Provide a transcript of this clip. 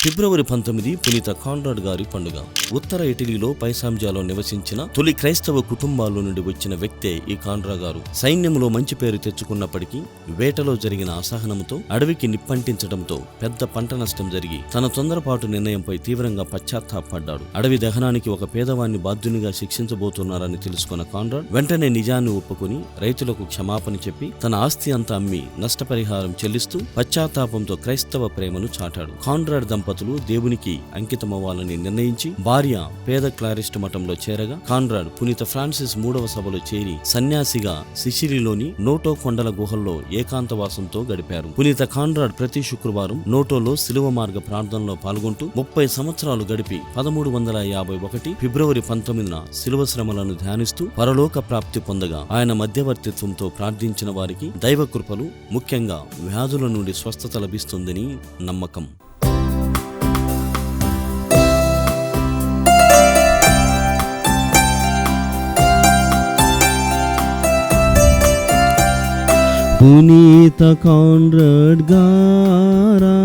ఫిబ్రవరి 19 పునీత కాన్రాడ్ గారి పండుగ. ఉత్తర ఇటలీలో పైసాంజాలో నివసించిన తొలి క్రైస్తవ కుటుంబాల్లో నుండి వచ్చిన వ్యక్తే ఈ కాన్రా గారు. సైన్యంలో మంచి పేరు తెచ్చుకున్నప్పటికీ వేటలో జరిగిన అసహనంతో అడవికి నిప్పంటించడంతో పెద్ద పంట నష్టం జరిగి తన తొందరపాటు నిర్ణయంపై తీవ్రంగా పశ్చాత్తాపడ్డాడు. అడవి దహనానికి ఒక పేదవాన్ని బాధ్యునిగా శిక్షించబోతున్నారని తెలుసుకున్న కాన్రాడ్ వెంటనే నిజాన్ని ఒప్పుకుని రైతులకు క్షమాపణ చెప్పి తన ఆస్తి అంతా అమ్మి నష్టపరిహారం చెల్లిస్తూ పశ్చాత్తాపంతో క్రైస్తవ ప్రేమను చాటాడు. కాన్రాడ్ దంపతులు దేవునికి అంకితమవ్వాలని నిర్ణయించి భార్య పేద క్లారిస్ట్ మఠంలో చేరగా కాన్రాడ్ పునీత ఫ్రాన్సిస్ 3వ సభలో చేరి సన్యాసిగా సిసిలీలోని నోటో కొండల గుహల్లో ఏకాంతవాసంతో గడిపారు. పునీత కాన్రాడ్ ప్రతి శుక్రవారం నోటోలో శిలువ మార్గ ప్రార్థనలో పాల్గొంటూ 30 సంవత్సరాలు గడిపి 1351 ఫిబ్రవరి 19న శిలువ శ్రమలను ధ్యానిస్తూ పరలోక ప్రాప్తి పొందగా ఆయన మధ్యవర్తిత్వంతో ప్రార్థించిన వారికి దైవ కృపలు, ముఖ్యంగా వ్యాధుల నుండి స్వస్థత లభిస్తుందని నమ్మకం. పునీత కాన్రాడ్ గారా